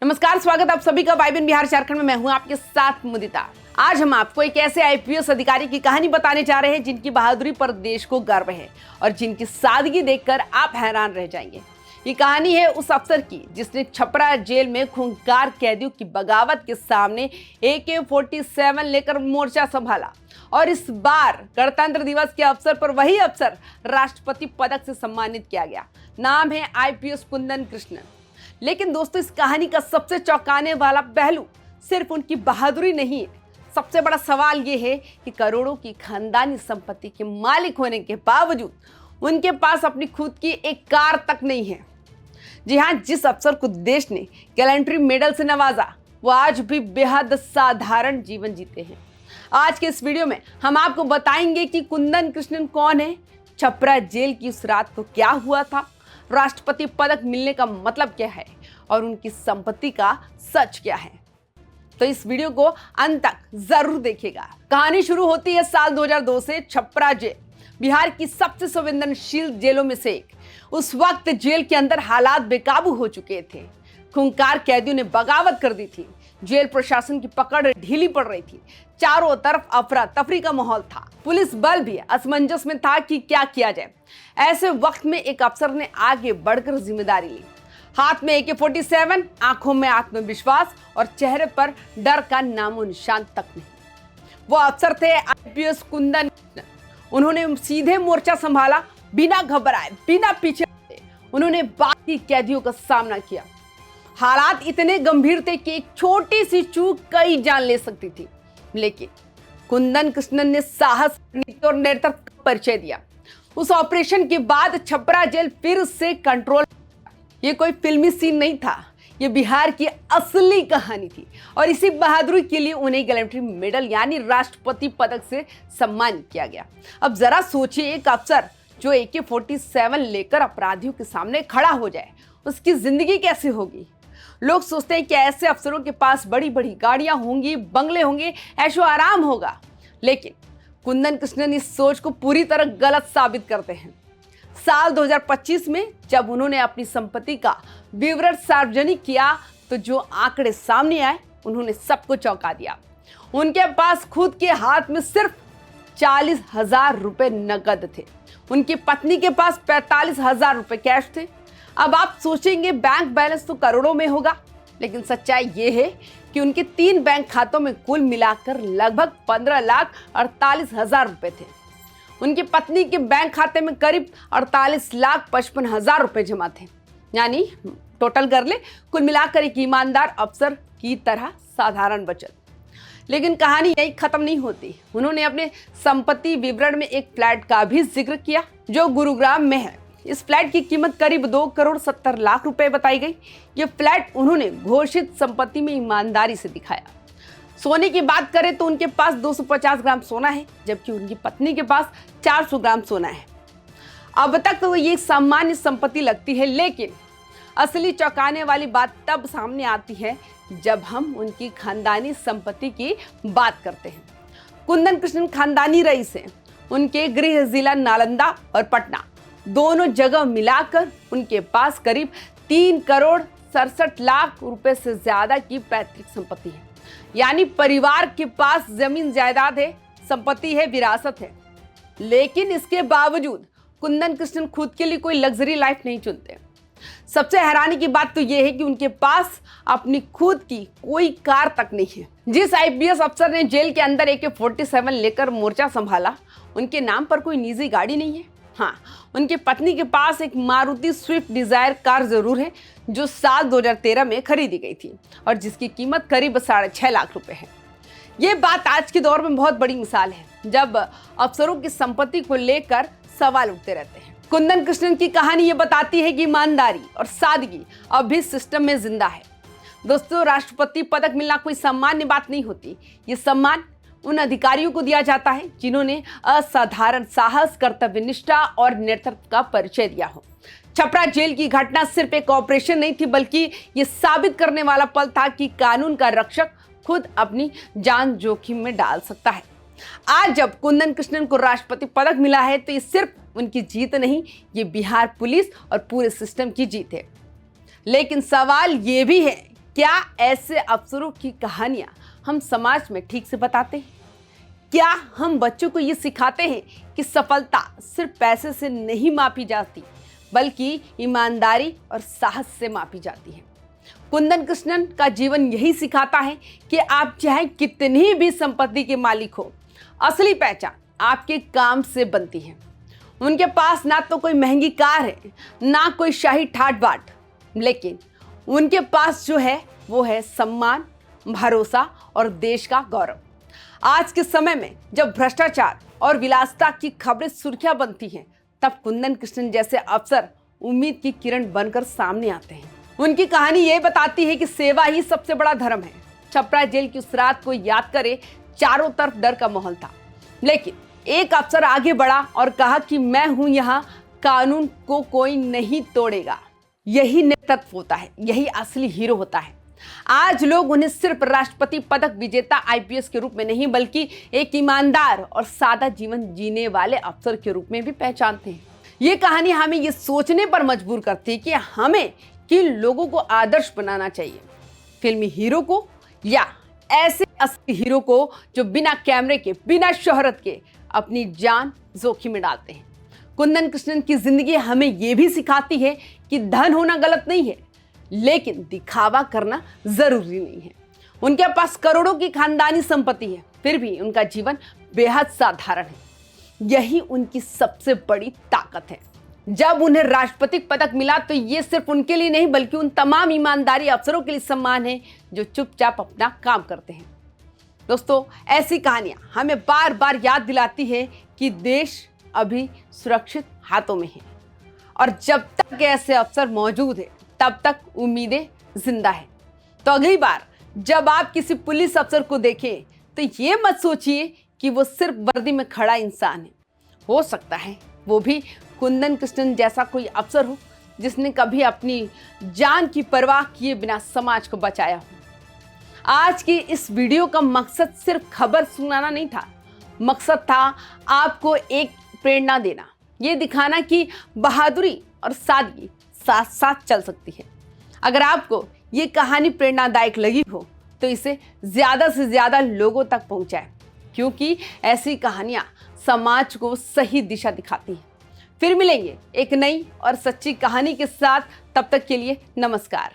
नमस्कार, स्वागत आप सभी का वाइब्रेंट बिहार झारखंड में। मैं हूं आपके साथ मुदिता। आज हम आपको एक ऐसे आईपीएस अधिकारी की कहानी बताने जा रहे हैं जिनकी बहादुरी पर देश को गर्व है और जिनकी सादगी देखकर आप हैरान रह जाएंगे। ये कहानी है उस अफसर की जिसने छपरा जेल में खूंखार कैदियों की बगावत के सामने AK-47 लेकर मोर्चा संभाला और इस बार गणतंत्र दिवस के अवसर पर वही अफसर राष्ट्रपति पदक से सम्मानित किया गया। नाम है आईपीएस कुंदन कृष्णन। लेकिन दोस्तों, इस कहानी का सबसे चौंकाने वाला पहलू सिर्फ उनकी बहादुरी नहीं है। सबसे बड़ा सवाल ये है कि करोड़ों की खानदानी संपत्ति के मालिक होने के बावजूद उनके पास अपनी खुद की एक कार तक नहीं है। जी हाँ, जिस अफसर को देश ने गैलेंट्री मेडल से नवाजा वो आज भी बेहद साधारण जीवन जीते हैं। आज के इस वीडियो में हम आपको बताएंगे कि कुंदन कृष्णन कौन है, छपरा जेल की उस रात को क्या हुआ था, राष्ट्रपति पदक मिलने का मतलब क्या है और उनकी संपत्ति का सच क्या है। तो इस वीडियो को अंत तक जरूर देखिएगा। कहानी शुरू होती है साल 2002 से। छपरा जेल बिहार की सबसे संवेदनशील जेलों में से एक। उस वक्त जेल के अंदर हालात बेकाबू हो चुके थे। खूंखार कैदियों ने बगावत कर दी थी। जेल प्रशासन की पकड़ ढीली पड़ रही थी। चारों तरफ अफरा तफरी का माहौल था। पुलिस बल भी असमंजस में था कि क्या किया जाए। ऐसे वक्त में एक अफसर ने आगे बढ़कर जिम्मेदारी ली। हाथ में AK-47, आंखों में आत्मविश्वास और चेहरे पर डर का नामो निशान तक नहीं। वो अफसर थे आईपीएस कुंदन कृष्णन। उन्होंने सीधे मोर्चा संभाला, बिना घबराए, बिना पीछे हटे। उन्होंने बाकी कैदियों का सामना किया। हालात इतने गंभीर थे कि एक छोटी सी चूक कई जान ले सकती थी, लेकिन कुंदन कृष्णन ने साहस, नीति और नेतृत्व का परिचय दिया। उस ऑपरेशन के बाद छपरा जेल फिर से कंट्रोल। ये कोई फिल्मी सीन नहीं था, ये बिहार की असली कहानी थी और इसी बहादुरी के लिए उन्हें गैलेंट्री मेडल यानी राष्ट्रपति पदक से सम्मानित किया गया। अब जरा सोचिए, एक अफसर जो AK-47 लेकर अपराधियों के सामने खड़ा हो जाए, उसकी जिंदगी कैसी होगी। लोग सोचते हैं कि ऐसे अफसरों के पास बड़ी बड़ी गाड़ियां होंगी, बंगले होंगे, ऐशो आराम होगा, लेकिन कुंदन कृष्णन इस सोच को पूरी तरह गलत साबित करते हैं। साल 2025 में जब उन्होंने अपनी संपत्ति का विवरण सार्वजनिक किया तो जो आंकड़े सामने आए उन्होंने सबको चौंका दिया। उनके पास खुद के हाथ में सिर्फ 40,000 रुपए नकद थे। उनकी पत्नी के पास 45,000 रुपए कैश थे। अब आप सोचेंगे बैंक बैलेंस तो करोड़ों में होगा, लेकिन सच्चाई ये है कि उनके 3 बैंक खातों में कुल मिलाकर लगभग 15,48,000 रुपए थे। उनकी पत्नी के बैंक खाते में करीब 48,55,000 रुपए जमा थे। यानी टोटल कर ले, कुल मिलाकर एक ईमानदार अफसर की तरह साधारण बचत। लेकिन कहानी यही खत्म नहीं होती। उन्होंने अपने संपत्ति विवरण में एक फ्लैट का भी जिक्र किया जो गुरुग्राम में है। इस फ्लैट की कीमत करीब 2,70,00,000 रुपए बताई गई। ये फ्लैट उन्होंने घोषित संपत्ति में ईमानदारी से दिखाया। सोने की बात करें तो उनके पास 250 ग्राम सोना है, जबकि उनकी पत्नी के पास 400 ग्राम सोना है। अब तक तो ये सामान्य संपत्ति लगती है, लेकिन असली चौंकाने वाली बात तब सामने आती है जब हम उनकी खानदानी संपत्ति की बात करते हैं। कुंदन कृष्णन खानदानी रईस हैं। उनके गृह जिला नालंदा और पटना दोनों जगह मिलाकर उनके पास करीब 3,67,00,000 रुपए से ज्यादा की पैतृक संपत्ति है। यानी परिवार के पास जमीन जायदाद है, संपत्ति है, विरासत है। लेकिन इसके बावजूद कुंदन कृष्णन खुद के लिए कोई लग्जरी लाइफ नहीं चुनते। सबसे हैरानी की बात तो यह है कि उनके पास अपनी खुद की कोई कार तक नहीं है। जिस आईपीएस अफसर ने जेल के अंदर AK-47 लेकर मोर्चा संभाला, उनके नाम पर कोई निजी गाड़ी नहीं है। हाँ, उनकी पत्नी के पास एक मारुति स्विफ्ट डिजायर कार जरूर है जो साल 2013 में खरीदी गई थी और जिसकी कीमत करीब 6.5 लाख रुपए है। ये बात आज के दौर में बहुत बड़ी मिसाल है जब अफसरों की संपत्ति को लेकर सवाल उठते रहते हैं। कुंदन कृष्णन की कहानी ये बताती है कि ईमानदारी और सादगी अब भी सिस्टम में जिंदा है। दोस्तों, राष्ट्रपति पदक मिलना कोई सामान्य बात नहीं होती। ये सम्मान उन अधिकारियों को दिया जाता है जिन्होंने असाधारण साहस, कर्तव्य निष्ठा और नेतृत्व का परिचय दिया हो। छपरा जेल की घटना सिर्फ एक ऑपरेशन नहीं थी, बल्कि ये साबित करने वाला पल था कि कानून का रक्षक खुद अपनी जान जोखिम में डाल सकता है। आज जब कुंदन कृष्णन को राष्ट्रपति पदक मिला है तो ये सिर्फ उनकी जीत नहीं, ये बिहार पुलिस और पूरे सिस्टम की जीत है। लेकिन सवाल ये भी है क्या ऐसे अफसरों की कहानियां हम समाज में ठीक से बताते हैं? क्या हम बच्चों को ये सिखाते हैं कि सफलता सिर्फ पैसे से नहीं मापी जाती, बल्कि ईमानदारी और साहस से मापी जाती है? कुंदन कृष्णन का जीवन यही सिखाता है कि आप चाहे कितनी भी संपत्ति के मालिक हो, असली पहचान आपके काम से बनती है। उनके पास ना तो कोई महंगी कार है, ना कोई शाही ठाट बाट, लेकिन उनके पास जो है वो है सम्मान, भरोसा और देश का गौरव। आज के समय में जब भ्रष्टाचार और विलासिता की खबरें सुर्खियां बनती हैं, तब कुंदन कृष्णन जैसे अफसर उम्मीद की किरण बनकर सामने आते हैं। उनकी कहानी ये बताती है कि सेवा ही सबसे बड़ा धर्म है। छपरा जेल की उस रात को याद करे, चारों तरफ डर का माहौल था, लेकिन एक अफसर आगे बढ़ा और कहा कि मैं हूं यहां, कानून को कोई नहीं तोड़ेगा। यही नेतृत्व होता है, यही असली हीरो होता है। आज लोग उन्हें सिर्फ राष्ट्रपति पदक विजेता आईपीएस के रूप में नहीं, बल्कि एक ईमानदार और सादा जीवन जीने वाले अफसर के रूप में भी पहचानते हैं। ये कहानी हमें ये सोचने पर मजबूर करती है कि हमें किन लोगों को आदर्श बनाना चाहिए, फिल्मी हीरो को या ऐसे असली हीरो को जो बिना कैमरे के, बिना शोहरत के अपनी जान जोखिम में डालते हैं। कुंदन कृष्णन की जिंदगी हमें यह भी सिखाती है कि धन होना गलत नहीं है, लेकिन दिखावा करना जरूरी नहीं है। उनके पास करोड़ों की खानदानी संपत्ति है, फिर भी उनका जीवन बेहद साधारण है। यही उनकी सबसे बड़ी ताकत है। जब उन्हें राष्ट्रपति पदक मिला तो ये सिर्फ उनके लिए नहीं, बल्कि उन तमाम ईमानदारी अफसरों के लिए सम्मान है जो चुपचाप अपना काम करते हैं। दोस्तों, ऐसी कहानियां हमें बार बार याद दिलाती है कि देश अभी सुरक्षित हाथों में है, और जब तक ऐसे अफसर मौजूद है तब तक उम्मीदें जिंदा है। तो अगली बार जब आप किसी पुलिस अफसर को देखें तो ये मत सोचिए कि वो सिर्फ वर्दी में खड़ा इंसान है। हो सकता है वो भी कुंदन कृष्णन जैसा कोई अफसर हो, जिसने कभी अपनी जान की परवाह किए बिना समाज को बचाया हो। आज की इस वीडियो का मकसद सिर्फ खबर सुनाना नहीं था, मकसद था आपको एक प्रेरणा देना, ये दिखाना कि बहादुरी और सादगी साथ साथ चल सकती है। अगर आपको ये कहानी प्रेरणादायक लगी हो तो इसे ज़्यादा से ज़्यादा लोगों तक पहुंचाएं, क्योंकि ऐसी कहानियां समाज को सही दिशा दिखाती हैं। फिर मिलेंगे एक नई और सच्ची कहानी के साथ, तब तक के लिए नमस्कार।